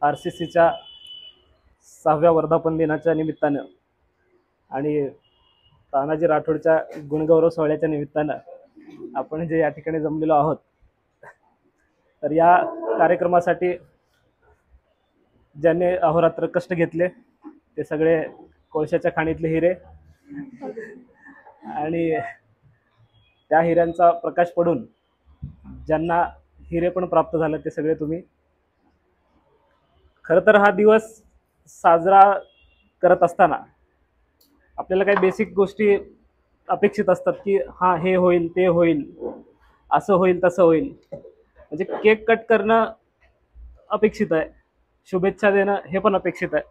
RCCच्या 6व्या वर्धापन दिनाच्या निमित्तानं आणि तानाजी राठोडच्या गुणगौरव सोहळ्याच्या निमित्तानं आपण जे या ठिकाणी जमलेलो आहोत, तर या कार्यक्रमासाठी ज्यांनी अहोरात्र कष्ट घेतले ते सगळे कोळशाच्या खाणीतले हिरे आणि त्या हिऱ्यांचा प्रकाश पडून ज्यांना हिरे पण प्राप्त झाले ते सगळे तुम्ही. खरं तर हा दिवस साजरा करत असताना आपल्याला काही बेसिक गोष्टी अपेक्षित असतात की हां हे होईल ते होईल असं होईल तसं होईल. म्हणजे केक कट करणं अपेक्षित आहे, शुभेच्छा देणं हे पण अपेक्षित आहे,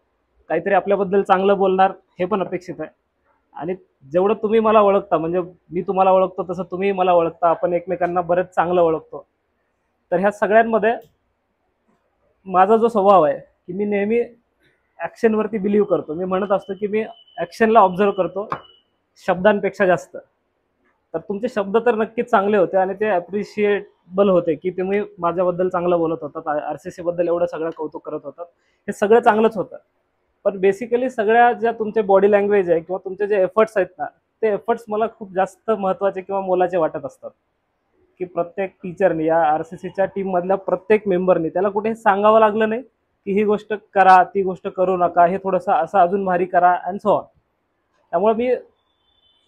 काहीतरी आपल्याबद्दल चांगलं बोलणार हे पण अपेक्षित आहे. आणि जेवढं तुम्ही मला ओळखता, म्हणजे मी तुम्हाला ओळखतो तसं तुम्ही मला ओळखता, आपण एकमेकांना बरेच चांगलं ओळखतो. तर ह्या सगळ्यांमध्ये माझा जो स्वभाव आहे की मी नेहमी ॲक्शनवरती बिलीव्ह करतो. मी म्हणत असतो की मी ॲक्शनला ऑब्झर्व करतो शब्दांपेक्षा जास्त. तर तुमचे शब्द तर नक्कीच चांगले होते आणि ते ॲप्रिशिएटेबल होते की तुम्ही माझ्याबद्दल चांगलं बोलत होतात, RCC बद्दल एवढं सगळं कौतुक करत होतात, हे सगळं चांगलंच होतं. पण बेसिकली सगळ्या ज्या तुमचे बॉडी लँग्वेज आहे किंवा तुमचे जे एफर्ट्स आहेत ना, ते एफर्ट्स मला खूप जास्त महत्त्वाचे किंवा मोलाचे वाटत असतात. की प्रत्येक टीचरनी, या RCCच्या टीममधल्या प्रत्येक मेंबरनी त्याला कुठे सांगावं लागलं नाही की ही गोष्ट करा, ती गोष्ट करू नका, हे थोडंसं असं अजून भारी करा अँड सो ऑन. त्यामुळे मी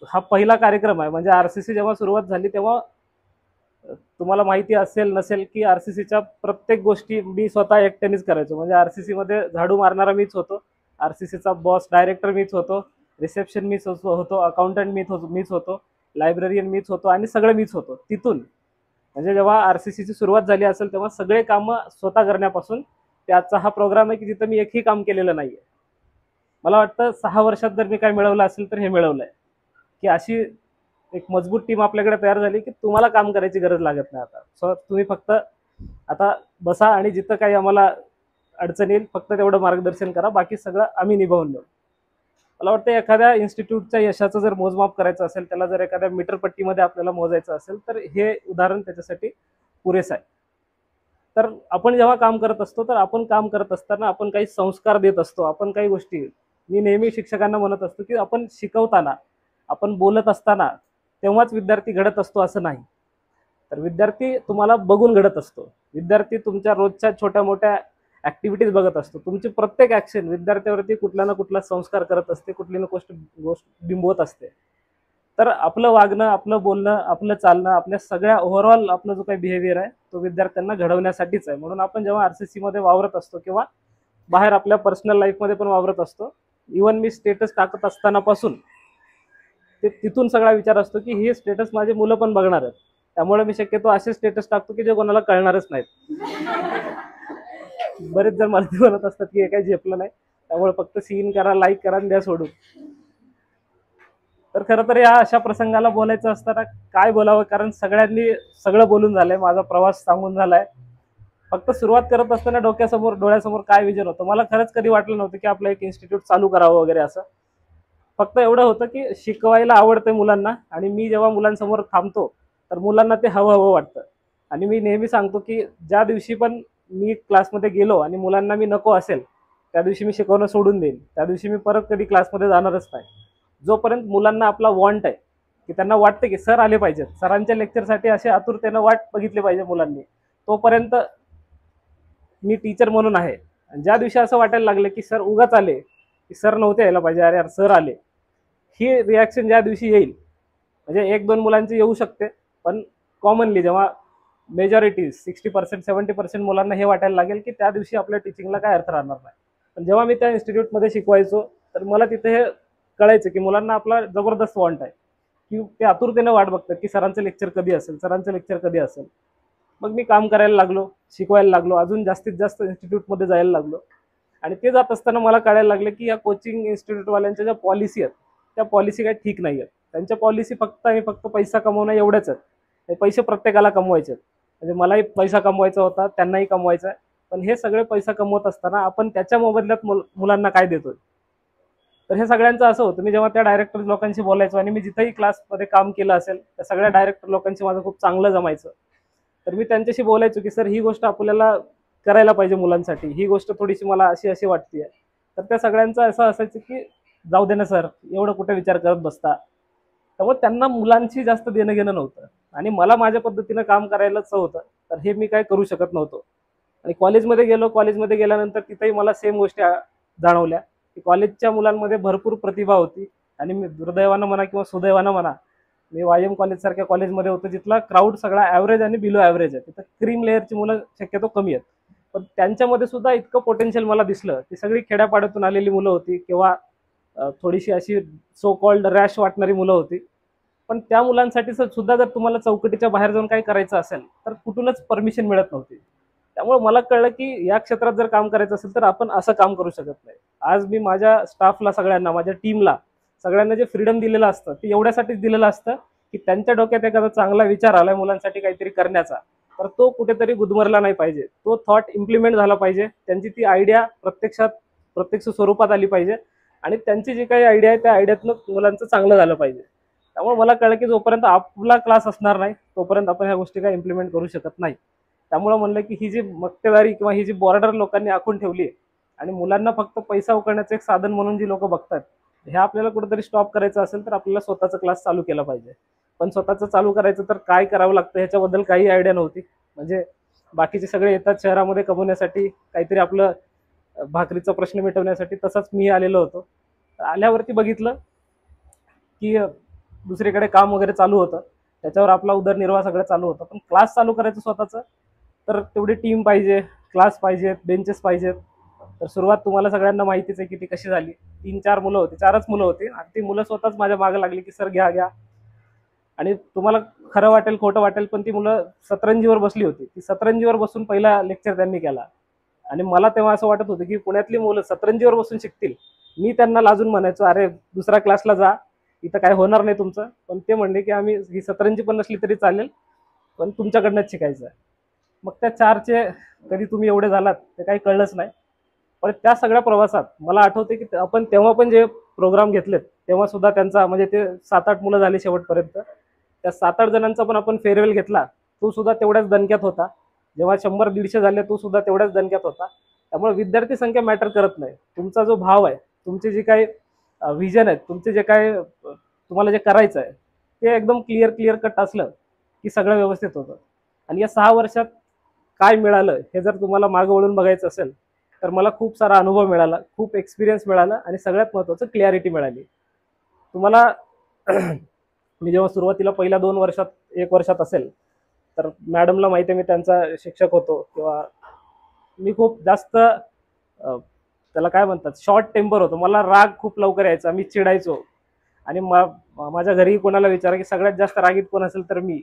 हा पहिला कार्यक्रम आहे, म्हणजे RCC जेव्हा सुरुवात झाली तेव्हा तुम्हाला माहिती असेल नसेल की RCCच्या प्रत्येक गोष्टी मी स्वतः एकट्यानेच करायचो. म्हणजे RCC मध्ये झाडू मारणारा मीच होतो, RCCचा बॉस डायरेक्टर मीच होतो, रिसेप्शन मीच होतो, अकाउंटंट मीच होतो, लायब्ररियन मीच होतो आणि सगळं मीच होतो. तिथून म्हणजे जेव्हा RCCची सुरुवात झाली असेल तेव्हा सगळे कामं स्वतः करण्यापासून ते आजचा हा प्रोग्राम आहे की जिथं मी एकही काम केलेलं नाही आहे. मला वाटतं 6 वर्षात जर मी काय मिळवलं असेल तर हे मिळवलं आहे की अशी एक मजबूत टीम आपल्याकडे तयार झाली की तुम्हाला काम करायची गरज लागत नाही आता. सो तुम्ही फक्त आता बसा आणि जिथं काही आम्हाला अडचण येईल फक्त तेवढं मार्गदर्शन करा, बाकी सगळं आम्ही निभावून देऊ. मला वाटतं एखाद्या इन्स्टिट्यूटच्या यशाचं जर मोजमाप करायचं असेल, त्याला जर एखाद्या मीटरपट्टीमध्ये आपल्याला मोजायचं असेल तर हे उदाहरण त्याच्यासाठी पुरेसं आहे. तर आपण जेव्हा काम करत असतो तर आपण काम करत असताना आपण काही संस्कार देत असतो, आपण काही गोष्टी, मी नेहमी शिक्षकांना म्हणत असतो की आपण शिकवताना, आपण बोलत असताना तेव्हाच विद्यार्थी घडत असतो असं नाही. तर विद्यार्थी तुम्हाला बघून घडत असतो. विद्यार्थी तुमच्या रोजच्या छोट्या मोठ्या ॲक्टिव्हिटीज बघत असतो. तुमची प्रत्येक ॲक्शन विद्यार्थ्यावरती कुठला ना कुठला संस्कार करत असते, कुठली ना गोष्ट बिंबवत असते. तर आपलं वागणं, आपलं बोलणं, आपलं चालणं, आपल्या सगळ्या ओव्हरऑल आपला जो काही बिहेवियर आहे तो विद्यार्थ्यांना घडवण्यासाठीच आहे. म्हणून आपण जेव्हा RCC मध्ये वावरत असतो किंवा बाहेर आपल्या पर्सनल लाईफमध्ये पण वावरत असतो, इवन मी स्टेटस टाकत असतानापासून ते तिथून सगळा विचार असतो की हे स्टेटस माझे मुलं पण बघणार आहेत, त्यामुळे मी शक्यतो असे स्टेटस टाकतो की जे कोणाला कळणारच नाहीत. बरेच जण मला म्हणत असतात की हे काही झेपलं नाही, त्यामुळे फक्त सीन करा, लाईक करा आणि द्या सोडून. तर खरं तर या अशा प्रसंगाला बोलायचं असताना काय बोलावं, कारण सगळ्यांनी सगळं बोलून झालंय, माझा प्रवास सांगून झालाय. फक्त सुरुवात करत असताना डोळ्यासमोर काय विजन होतं, मला खरंच कधी वाटलं नव्हतं की आपलं एक इन्स्टिट्यूट चालू करावं वगैरे असं. फक्त एवढं होतं की शिकवायला आवडतंय मुलांना आणि मी जेव्हा मुलांसमोर थांबतो तर मुलांना ते हवं वाटतं. आणि मी नेहमी सांगतो की ज्या दिवशी पण मी क्लासमध्ये गेलो आणि मुलांना मी नको असेल त्या दिवशी मी शिकवणं सोडून देईन, त्या दिवशी मी परत कधी क्लासमध्ये जाणारच नाही. जोपर्यंत मुलांना आपला वॉन्ट आहे की त्यांना वाटतं की सर आले पाहिजेत, सरांच्या लेक्चरसाठी असे आतुरतेनं वाट बघितली पाहिजे मुलांनी, तोपर्यंत मी टीचर म्हणून आहे. आणि ज्या दिवशी असं वाटायला लागलं की सर उगाच आले, की सर नव्हते यायला पाहिजे, अरे यार सर आले, ही रिॲक्शन ज्या दिवशी येईल, म्हणजे 1-2 मुलांची येऊ शकते, पण कॉमनली जेव्हा मेजॉरिटी 60% 70% मुलांना हे वाटायला लागेल की त्या दिवशी आपल्या टीचिंगला काय अर्थ राहणार नाही. पण जेव्हा मी त्या इन्स्टिट्यूटमध्ये शिकवायचो तर मला तिथे हे कळायचं की मुलांना आपला जबरदस्त वॉन्ट आहे, की ते आतुरतेनं वाट बघतात की सरांचं लेक्चर कधी असेल, सरांचं लेक्चर कधी असेल. मग मी काम करायला लागलो, शिकवायला लागलो, अजून जास्तीत जास्त इन्स्टिट्यूटमध्ये जायला लागलो. आणि ते जात असताना मला कळायला लागलं की या कोचिंग इन्स्टिट्यूटवाल्यांच्या ज्या पॉलिसी आहेत त्या पॉलिसी काही ठीक नाही आहेत. त्यांच्या पॉलिसी फक्त आणि फक्त पैसा कमवणं एवढ्याच आहेत. हे पैसे प्रत्येकाला कमवायचे आहेत, म्हणजे मलाही पैसा कमवायचा होता, त्यांनाही कमवायचा आहे. पण हे सगळे पैसा कमवत असताना आपण त्याच्या मोबदल्यात मुलांना काय देतोय. तर हे सगळ्यांचं असं होतं. मी जेव्हा त्या डायरेक्टर लोकांशी बोलायचो आणि मी जिथंही क्लासमध्ये काम केलं असेल त्या सगळ्या डायरेक्टर लोकांशी माझं खूप चांगलं जमायचं. तर मी त्यांच्याशी बोलायचो की सर ही गोष्ट आपल्याला करायला पाहिजे मुलांसाठी, ही गोष्ट थोडीशी मला अशी अशी वाटते. तर त्या सगळ्यांचं असं असायचं की जाऊ दे ना सर, एवढं कुठे विचार करत बसता. त्यामुळे त्यांना मुलांशी जास्त देणं घेणं नव्हतं आणि मला माझ्या पद्धतीनं काम करायलाच होतं. तर हे मी काय करू शकत नव्हतो. आणि कॉलेजमध्ये गेलो, कॉलेजमध्ये गेल्यानंतर तिथेही मला सेम गोष्टी जाणवल्या की कॉलेजच्या मुलांमध्ये भरपूर प्रतिभा होती. आणि मी दुर्दैवानं म्हणा किंवा सुदैवानं म्हणा, मी वायएम कॉलेज सारख्या कॉलेजमध्ये होतो जिथला क्राऊड सगळा ॲव्हरेज आणि बिलो ॲव्हरेज आहे. तिथं क्रीम लेअरची मुलं शक्यतो कमी आहेत. पण त्यांच्यामध्ये सुद्धा इतकं पोटेन्शियल मला दिसलं. ती सगळी खेड्यापाड्यातून आलेली मुलं होती किंवा थोडीशी अशी सो कॉल्ड रॅश वाटणारी मुलं होती. पण त्या मुलांसाठी सुद्धा जर तुम्हाला चौकटीच्या बाहेर जाऊन काही करायचं असेल तर कुठूनच परमिशन मिळत नव्हती. त्यामुळे मला कळलं की या क्षेत्रात जर काम करायचं असेल तर आपण असं काम करू शकत नाही. आज मी माझ्या स्टाफला सगळ्यांना, माझ्या टीमला सगळ्यांना जे फ्रीडम दिलेलं असतं ते एवढ्यासाठीच दिलेलं असतं की त्यांच्या डोक्यात एखादा चांगला विचार आलाय मुलांसाठी काहीतरी करण्याचा, तर तो कुठेतरी गुदमरला नाही पाहिजे. तो थॉट इम्प्लिमेंट झाला पाहिजे. त्यांची ती आयडिया प्रत्यक्ष स्वरूपात आली पाहिजे आणि त्यांची जी काही आयडिया आहे त्या आयडियातनं मुलांचं चांगलं झालं पाहिजे. त्यामुळे मला कळलं की जोपर्यंत आपला क्लास असणार नाही तोपर्यंत आपण ह्या गोष्टी काही इम्प्लिमेंट करू शकत नाही. त्यामुळे म्हणलं की ही जी मक्तेदारी किंवा ही जी बॉर्डर लोकांनी आखून ठेवली आहे आणि मुलांना फक्त पैसा उकळण्याचं एक साधन म्हणून जी लोक बघतात, हे आपल्याला कुठेतरी स्टॉप करायचं असेल तर आपल्याला स्वतःचा क्लास चालू केला पाहिजे. पण स्वतःचं चालू करायचं तर काय करावं लागतं ह्याच्याबद्दल काही आयडिया नव्हती. म्हणजे बाकीचे सगळे येतात शहरामध्ये कमवण्यासाठी, काहीतरी आपलं भाकरीचा प्रश्न मिटवण्यासाठी, तसंच मी आलेलो होतो. आल्यावरती बघितलं की दुसरीकडे काम वगैरे चालू होतं, त्याच्यावर आपला उदरनिर्वाह सगळं चालू होतं. पण क्लास चालू करायचं स्वतःचं तर तेवढी टीम पाहिजे, क्लास पाहिजेत, बेंचेस पाहिजेत. तर सुरुवात तुम्हाला सगळ्यांना माहितीच आहे की ती कशी झाली. 3-4 मुलं होती, 4च मुलं होती आणि ती मुलं स्वतःच माझ्या मागे लागली की सर घ्या घ्या. आणि तुम्हाला खरं वाटेल खोटं वाटेल पण ती मुलं सतरंजीवर बसली होती. ती सतरंजीवर बसून पहिला लेक्चर त्यांनी केला आणि मला तेव्हा असं वाटत होतं की पुण्यातली मुलं सतरंजीवर बसून शिकतील. मी त्यांना लाजून म्हणायचो अरे दुसऱ्या क्लासला जा, इथं काय होणार नाही तुमचं. पण ते म्हणले की आम्ही ही सतरंजी पण नसली तरी चालेल, पण तुमच्याकडनंच शिकायचं आहे. मग त्या 4चे कधी तुम्ही एवढे झालात ते काही कळलंच नाही. पण त्या सगळ्या प्रवासात मला आठवते की आपण तेव्हा पण जे प्रोग्राम घेतलेत तेव्हा सुद्धा त्यांचा म्हणजे ते 7-8 मुलं झाली शेवटपर्यंत. त्या 7-8 जणांचा पण आपण फेअरवेल घेतला, तो सुद्धा तेवढ्याच दणक्यात होता. जेव्हा 100-150 झाले तो सुद्धा तेवढ्याच दणक्यात होता. त्यामुळे विद्यार्थी संख्या मॅटर करत नाही. तुमचा जो भाव आहे, तुमची जी काही व्हिजन आहे, तुमचे जे काय तुम्हाला जे करायचं आहे ते एकदम क्लिअर कट असलं की सगळं व्यवस्थित होतं. आणि या 6 वर्षात काय मिळालं हे जर तुम्हाला मागं वळून बघायचं असेल तर मला खूप सारा अनुभव मिळाला, खूप एक्सपिरियन्स मिळाला आणि सगळ्यात महत्त्वाचं क्लॅरिटी मिळाली. तुम्हाला मी जेव्हा सुरुवातीला पहिल्या 2 वर्षात 1 वर्षात असेल तर मॅडमला माहिती आहे मी त्यांचा शिक्षक होतो किंवा मी खूप जास्त त्याला काय म्हणतात शॉर्ट टेम्पर होतो. मला राग खूप लवकर यायचा, मी चिडायचो. आणि माझ्या घरी कोणाला विचारा की सगळ्यात जास्त रागीत कोण असेल तर मी.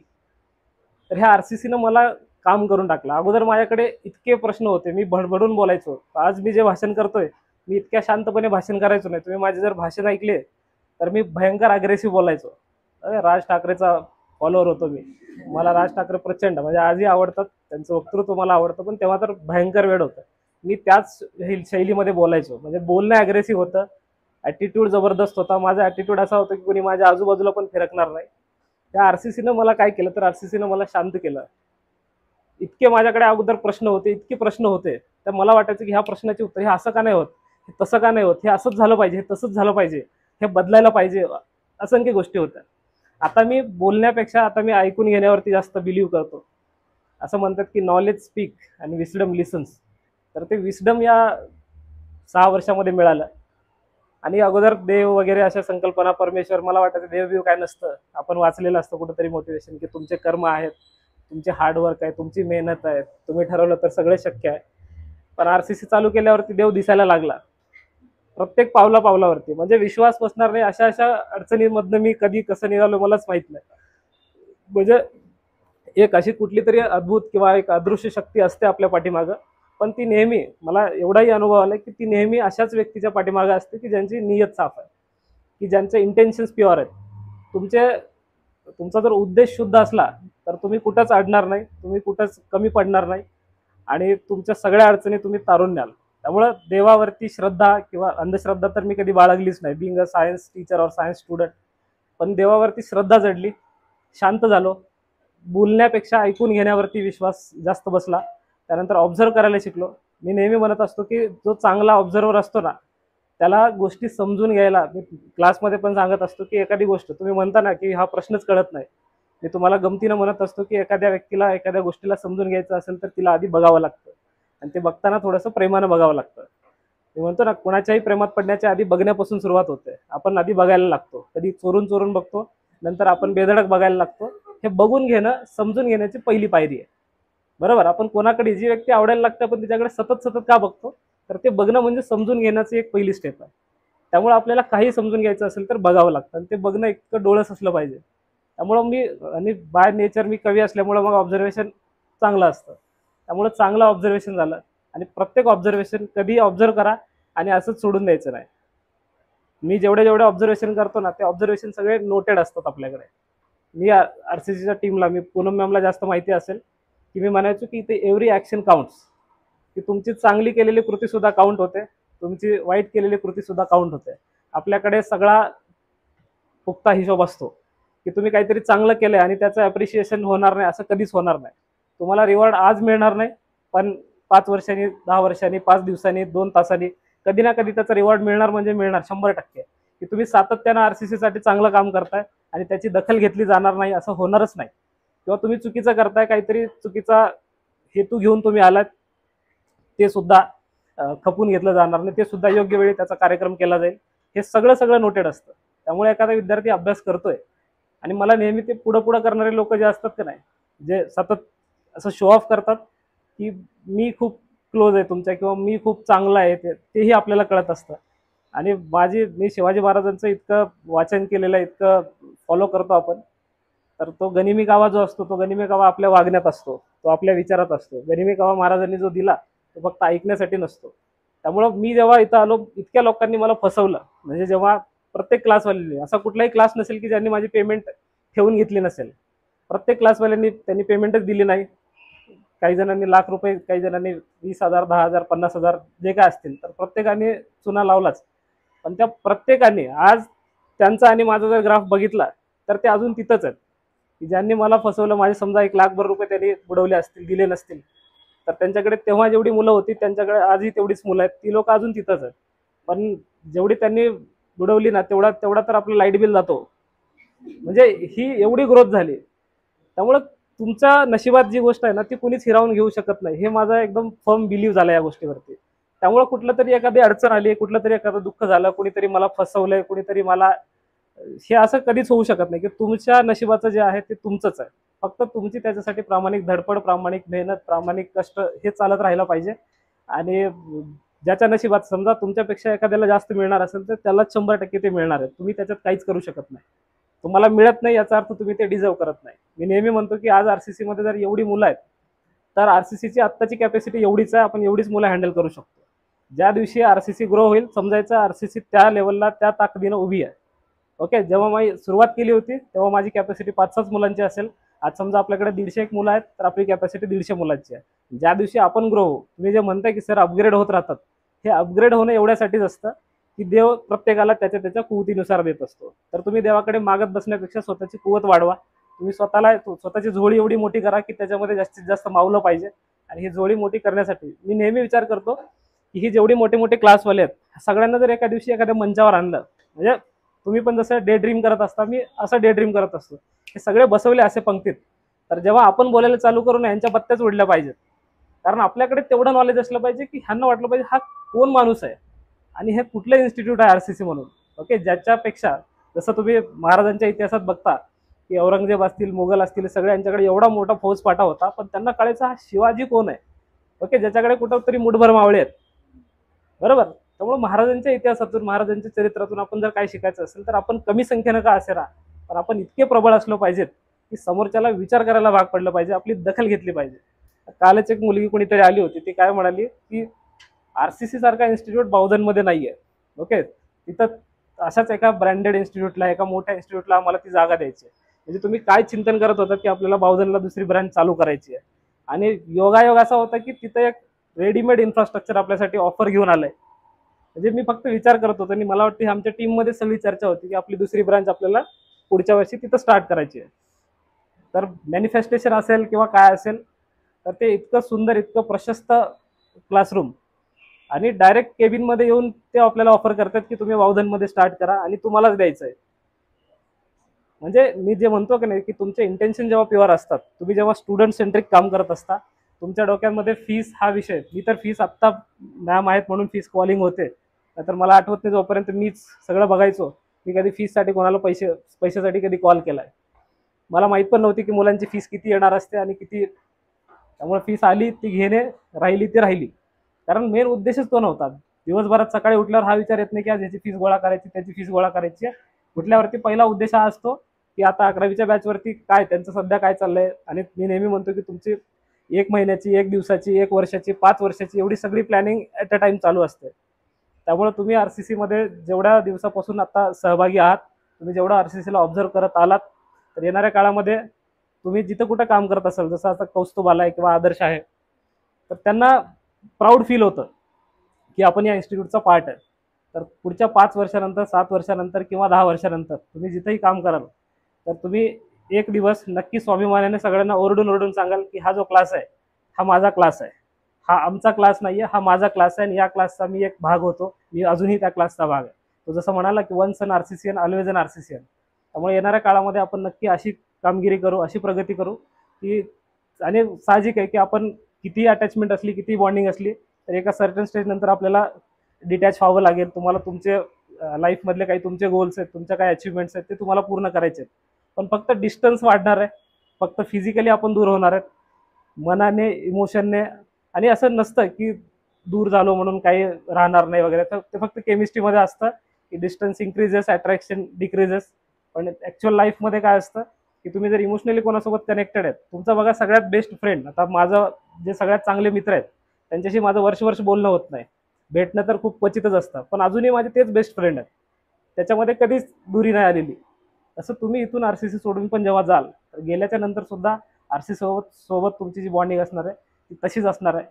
तर ह्या आरसीसीनं मला काम करून टाकलं. अगोदर माझ्याकडे इतके प्रश्न होते, मी भडभडून बोलायचो. आज मी जे भाषण करतोय मी इतक्या शांतपणे भाषण करायचो नाही. तुम्ही माझे जर भाषण ऐकले तर मी भयंकर अग्रेसिव्ह बोलायचो. राज ठाकरेचा फॉलोअर होतो मी. मला राज ठाकरे प्रचंड म्हणजे आजही आवडतात, त्यांचं वक्तृत्व मला आवडतं. पण तेव्हा तर भयंकर वेळ होतं. मी त्याच शैलीमध्ये बोलायचो. म्हणजे बोलणं अग्रेसिव्ह होतं, ॲटिट्यूड जबरदस्त होता. माझा ॲटिट्यूड असा होता की कोणी माझ्या आजूबाजूला पण फिरकणार नाही. त्या आरसीसीनं मला काय केलं तर आरसीसीनं मला शांत केलं. इतके माझ्याकडे अगोदर प्रश्न होते, इतके प्रश्न होते, तर मला वाटायचं की ह्या प्रश्नाचे उत्तर हे असं का नाही होत, हे तसं का नाही होत, हे असंच झालं पाहिजे, हे तसंच झालं पाहिजे, हे बदलायला पाहिजे. असंख्य गोष्टी होत्या. आता मी बोलण्यापेक्षा आता मी ऐकून घेण्यावरती जास्त बिलीव्ह करतो. असं म्हणतात की नॉलेज स्पीक आणि विस्डम लिसन्स. तर ते विस्डम या 6 वर्षामध्ये मिळालं. आणि अगोदर देव वगैरे अशा संकल्पना, परमेश्वर, मला वाटायचं देवबिव काय नसतं. आपण वाचलेलं असतं कुठंतरी मोटिवेशन की तुमचे कर्म आहेत, तुमचे हार्डवर्क आहे, तुमची मेहनत आहे, तुम्ही ठरवलं तर सगळे शक्य आहे. पण आरसीसी चालू केल्यावरती देव दिसायला लागला प्रत्येक पावलावरती. म्हणजे विश्वास बसणार नाही अशा अशा अडचणींमधनं मी कधी कसं निघालो मलाच माहित नाही. म्हणजे एक अशी कुठली तरी अद्भुत किंवा एक अदृश्य शक्ती असते आपल्या पाठीमागं. पण ती नेहमी, मला एवढाही अनुभव आला की ती नेहमी अशाच व्यक्तीच्या पाठीमागं असते की ज्यांची नियत साफ आहे, की ज्यांचे इंटेन्शन्स प्युअर आहेत. तुमचा जर उद्देश शुद्ध असला तर तुम्ही कुठंच अडणार नाही, तुम्ही कुठंच कमी पडणार नाही आणि तुमच्या सगळ्या अडचणी तुम्ही तारून न्याल. त्यामुळं देवावरती श्रद्धा किंवा अंधश्रद्धा तर मी कधी बाळगलीच नाही, बिंग अ सायन्स टीचर और सायन्स स्टुडंट. पण देवावरती श्रद्धा जडली, शांत झालो, बोलण्यापेक्षा ऐकून घेण्यावरती विश्वास जास्त बसला. त्यानंतर ऑब्झर्व करायला शिकलो. मी नेहमी म्हणत असतो की जो चांगला ऑब्झर्वर असतो ना त्याला गोष्टी समजून घ्यायला, मी क्लासमध्ये पण सांगत असतो की एखादी गोष्ट तुम्ही म्हणता ना की हा प्रश्नच कळत नाही, मी तुम्हाला गमतीनं म्हणत असतो की एखाद्या व्यक्तीला एखाद्या गोष्टीला समजून घ्यायचं असेल तर तिला आधी बघावं लागतं आणि ते बघताना थोडंसं प्रेमानं बघावं लागतं. मी म्हणतो ना कोणाच्याही प्रेमात पडण्याच्या आधी बघण्यापासून सुरुवात होते. आपण आधी बघायला लागतो, कधी चोरून चोरून बघतो, नंतर आपण बेधडक बघायला लागतो. हे बघून घेणं समजून घेण्याची पहिली पायरी आहे. बरोबर, आपण कोणाकडे जी व्यक्ती आवडायला लागते आपण तिच्याकडे सतत सतत का बघतो, तर ते बघणं म्हणजे समजून घेण्याची एक पहिली स्टेप आहे. त्यामुळे आपल्याला काही समजून घ्यायचं असेल तर बघावं लागतं आणि ते बघणं इतकं डोळस असलं पाहिजे. त्यामुळं मी आणि बाय नेचर मी कवी असल्यामुळं मग ऑब्झर्वेशन चांगलं असतं. त्यामुळं चांगलं ऑब्झर्वेशन झालं आणि प्रत्येक ऑब्झर्वेशन कधी ऑब्झर्व करा आणि असंच सोडून द्यायचं नाही. मी जेवढे जेवढे ऑब्झर्वेशन करतो ना ते ऑब्झर्वेशन सगळे नोटेड असतात आपल्याकडे. मी आरसीसीच्या टीमला, मी पूनम मॅमला जास्त माहिती असेल की मी म्हणायचो की इथे एव्हरी ॲक्शन काउंट्स, की तुमची चांगली केलेली कृतीसुद्धा काउंट होते, तुमची वाईट केलेली कृतीसुद्धा काउंट होते. आपल्याकडे सगळा पुख्ता हिशोब असतो की तुम्ही काहीतरी चांगलं केलं आणि त्याचं ॲप्रिशिएशन होणार नाही असं कधीच होणार नाही. तुम्हाला रिवॉर्ड आज मिळणार नाही, पण 5 वर्षांनी, 10 वर्षांनी, 5 दिवसांनी, 2 तासांनी कधी ना कधी त्याचा रिवॉर्ड मिळणार म्हणजे मिळणार 100%. की तुम्ही सातत्यानं आरसीसीसाठी चांगलं काम करताय आणि त्याची दखल घेतली जाणार नाही असं होणारच नाही. किंवा तुम्ही चुकीचं करताय, काहीतरी चुकीचा हेतू घेऊन तुम्ही आलात, ते सुद्धा खपून घेतलं जाणार नाही, ते सुद्धा योग्य वेळी त्याचा कार्यक्रम केला जाईल. हे सगळं सगळं नोटेड असतं. त्यामुळे एखादा विद्यार्थी अभ्यास करतोय आणि मला नेहमी ते पुढं पुढं करणारे लोक जे असतात की नाही, जे सतत असं शो ऑफ करतात की मी खूप क्लोज आहे तुमच्या किंवा मी खूप चांगला आहे, तेही आपल्याला कळत असतं. आणि मी शिवाजी महाराजांचं इतकं वाचन केलेलं आहे, इतकं फॉलो करतो आपण, तर तो गनिमी कावा जो असतो, तो गनिमी कावा आपल्या वागण्यात असतो, तो आपल्या विचारात असतो. गनिमी कावा महाराजांनी जो दिला तो फक्त ऐकण्यासाठी नसतो. त्यामुळं मी जेव्हा इथं आलो, इतक्या लोकांनी मला फसवलं. म्हणजे जेव्हा प्रत्येक क्लासवाल्यांनी, असा कुठलाही क्लास नसेल की ज्यांनी माझी पेमेंट ठेवून घेतली नसेल. प्रत्येक क्लासवाल्यांनी त्यांनी पेमेंटच दिली नाही. काही जणांनी लाख रुपये, काही जणांनी 20,000, 10,000, 50,000 जे काय असतील, तर प्रत्येकाने चुना लावलाच. पण त्या प्रत्येकाने आज त्यांचा आणि माझा जर ग्राफ बघितला तर ते अजून तिथंच आहेत की ज्यांनी मला फसवलं. माझे समजा 1,00,000 रुपये त्यांनी बुडवले असतील, दिले नसतील, तर त्यांच्याकडे तेव्हा जेवढी मुलं होती त्यांच्याकडे आजही तेवढीच मुलं आहेत, ती लोक अजून तिथंच आहेत. पण जेवढी त्यांनी बुडवली ना तेवढा तर आपलं लाईट बिल जातो. म्हणजे ही एवढी ग्रोथ झाली. त्यामुळं तुमच्या नशिबात जी गोष्ट आहे ना ती कुणीच हिरावून घेऊ शकत नाही, हे माझा एकदम फर्म बिलीव्ह झाला या गोष्टीवरती. त्यामुळे कुठलं तरी एखादी अडचण आली, कुठलं तरी एखादं दुःख झालं, कुणीतरी मला फसवलंय, कुणीतरी मला, हे असं कधीच होऊ शकत नाही की तुमच्या नशिबाचं जे आहे ते तुमचंच आहे. फक्त तुमची त्याच्यासाठी प्रामाणिक धडपड, प्रामाणिक मेहनत, प्रामाणिक कष्ट हे चालत राहिलं पाहिजे. आणि ज्याच्या नशिबात समजा तुमच्यापेक्षा एखाद्याला जास्त मिळणार असेल तर त्याला 100% ते मिळणार आहे. तुम्ही त्याच्यात काहीच करू शकत नाही. तुम्हाला मिळत नाही याचा अर्थ तुम्ही ते डिझर्व करत नाही. मी नेहमी म्हणतो की आज आरसीसी मध्ये जर एवढी मुलं आहेत तर आरसीसीची आत्ताची कॅपॅसिटी एवढीच आहे, आपण एवढीच मुलं हँडल करू शकतो. ज्या दिवशी आरसीसी ग्रो होईल समजायचं आरसीसी त्या लेवलला, त्या ताकदीनं उभी आहे. ओके, जेव्हा मी सुरुवात केली होती तेव्हा माझी कॅपॅसिटी 5-6 मुलांची असेल. आज समजा आपल्याकडे 150 मुलं आहेत तर आपली कॅपॅसिटी 150 मुलांची आहे. ज्या दिवशी आपण ग्रो होऊ, तुम्ही जे म्हणताय की सर अपग्रेड होत राहतात, हे अपग्रेड होणं एवढ्यासाठीच असतं की देव प्रत्येकाला त्याच्या कुवतीनुसार देत असतो. तर तुम्ही देवाकडे मागत बसण्यापेक्षा स्वतःची कुवत वाढवा. तुम्ही स्वतःची झोळी एवढी मोठी करा की त्याच्यामध्ये जास्तीत जास्त मावलं पाहिजे. आणि ही झोळी मोठी करण्यासाठी मी नेहमी विचार करतो की ही जेवढी मोठे मोठे क्लासवाले आहेत सगळ्यांना जर एका दिवशी एखाद्या मंचावर आणलं, म्हणजे तुम्ही पण जसं डे ड्रीम करत असता, मी असं डे ड्रीम करत असतो, हे सगळे बसवले असे पंक्तीत, तर जेव्हा आपण बोलायला चालू करू ना यांच्या पत्त्याच उडल्या पाहिजेत. कारण आपल्याकडे तेवढं नॉलेज असलं पाहिजे की ह्यांना वाटलं पाहिजे हा कोण माणूस आहे आणि हे कुठलं इन्स्टिट्यूट आहे आरसीसी म्हणून. ओके, ज्याच्यापेक्षा जसं तुम्ही महाराजांच्या इतिहासात बघता की औरंगजेब असतील, मुघल असतील, सगळे यांच्याकडे एवढा मोठा फौजपाटा होता, पण त्यांना कळायचा हा शिवाजी कोण आहे. ओके, ज्याच्याकडे कुठं तरी मुठभर मावळे आहेत. बरोबर, त्यामुळे महाराजांच्या इतिहासातून, महाराजांच्या चरित्रातून आपण जर काय शिकायचं असेल तर आपण कमी संख्येनं का असे राहा, पण आपण इतके प्रबळ असलो पाहिजेत की समोरच्याला विचार करायला भाग पडलं पाहिजे, आपली दखल घेतली पाहिजे. कालच एक मुलगी कोणीतरी आली होती, ती काय म्हणाली की आरसीसी सारखा इन्स्टिट्यूट बावधनमध्ये नाहीये. ओके, तिथं अशाच एका ब्रँडेड इन्स्टिट्यूटला, एका मोठ्या इन्स्टिट्यूटला आम्हाला ती जागा द्यायची. म्हणजे तुम्ही काय चिंतन करत होता की आपल्याला बावधनला दुसरी ब्रँच चालू करायची आहे, आणि योगायोग असा होता की तिथं एक रेडीमेड इन्फ्रास्ट्रक्चर आपल्यासाठी ऑफर घेऊन आलंय. म्हणजे मी फक्त विचार करत होतो आणि मला वाटतं आमच्या टीममध्ये सगळी चर्चा होती की आपली दुसरी ब्रांच आपल्याला पुढच्या वर्षी तिथं स्टार्ट करायची आहे. तर मॅनिफेस्टेशन असेल किंवा काय असेल, तर ते इतकं सुंदर, इतकं प्रशस्त क्लासरूम, आणि डायरेक्ट केबिनमध्ये येऊन ते आपल्याला ऑफर करतात की तुम्ही वावधनमध्ये स्टार्ट करा आणि तुम्हालाच द्यायचं आहे. म्हणजे मी जे म्हणतो की नाही, की तुमचे इंटेन्शन जेव्हा प्युअर असतात, तुम्ही जेव्हा स्टुडंट सेंट्रिक काम करत असता, तुमच्या डोक्यामध्ये फीस हा विषय, मी तर फीस आत्ता मॅम आहेत म्हणून फीस कॉलिंग होते, नाहीतर मला आठवत नाही जोपर्यंत मीच सगळं बघायचो, मी कधी फीससाठी कोणाला पैशासाठी कधी कॉल केलाय. मला माहित पण नव्हती की मुलांची फीस किती येणार असते आणि किती. त्यामुळे फीस आली ती घेणे, राहिली ती राहिली. कारण मेन उद्देशच तो नव्हता. दिवसभरात सकाळी उठल्यावर हा विचार येत नाही की आज याची फीस गोळा करायची, त्याची फीस गोळा करायची. उठल्यावरती पहिला उद्देश हा असतो की आता 11वीच्या बॅचवरती काय त्यांचं सध्या काय चाललंय. आणि मी नेहमी म्हणतो की तुमची 1 महिन्याची, 1 दिवसाची, 1 वर्षाची, 5 वर्षाची एवढी सगळी प्लॅनिंग ॲट अ टाइम चालू असते. त्यामुळे तुम्ही आरसीसी मध्ये जेवढ्या दिवसापासून आता सहभागी आहात, तुम्ही जेवढा आरसीसीला ऑब्झर्व करत आलात, तर येणाऱ्या काळामध्ये तुम्ही जिथं कुठं काम करत असाल, जसं आता कौस्तुभ आहे किंवा आदर्श आहे, तर त्यांना प्राऊड फील होतं की आपण या इन्स्टिट्यूटचा पार्ट आहे. तर पुढच्या 5 वर्षानंतर, 7 वर्षानंतर किंवा 10 वर्षानंतर तुम्ही जिथेही काम कराल, तर तुम्ही एक दिवस नक्की स्वाभिमानाने सगळ्यांना ओरडून ओरडून सांगाल की हा जो क्लास आहे हा माझा क्लास आहे, हा आमचा क्लास नाहीये, हा माझा क्लास आहे आणि या क्लासचा मी एक भाग होतो, मी अजूनही त्या क्लासचा भाग आहे. तो जसं म्हणाला की वन्स अन आरसीसीएन ऑलवेज अन आरसीसीएन. त्यामुळे येणाऱ्या काळामध्ये आपण नक्की अशी कामगिरी करू, अशी प्रगती करू की, आणि साहजिक आहे की आपण किती अटॅचमेंट असली, किती बॉन्डिंग असली, तर एका सर्टन स्टेज नंतर आपल्याला डिटॅच व्हावं लागेल. तुम्हाला तुमचे लाईफमधले काही तुमचे गोल्स आहेत, तुमच्या काही अचिव्हमेंट्स आहेत, ते तुम्हाला पूर्ण करायचे आहेत. पण फक्त डिस्टन्स वाढणार आहे, फक्त फिजिकली आपण दूर होणार आहेत, मनाने, इमोशनने. आणि असं नसतं की दूर झालो म्हणून काही राहणार नाही वगैरे, तर ते फक्त केमिस्ट्रीमध्ये असतं की डिस्टन्स इन्क्रीजेस, अट्रॅक्शन डिक्रीजेस. पण ॲक्च्युअल लाईफमध्ये काय असतं की तुम्ही जर इमोशनली कोणासोबत कनेक्टेड आहेत, तुमचा बघा सगळ्यात बेस्ट फ्रेंड, आता माझं जे सगळ्यात चांगले मित्र आहेत त्यांच्याशी माझं वर्ष बोलणं होत नाही, भेटणं तर खूप क्वचितच असतं, पण अजूनही माझे तेच बेस्ट फ्रेंड आहेत, त्याच्यामध्ये कधीच दुरी नाही आलेली. तसं तुम्ही इथून आरसीसी सोडून पण जेव्हा जाल, तर गेल्याच्या नंतर सुद्धा आरसी सोबत तुमची जी बॉन्डिंग असणार आहे ती तशीच असणार आहे.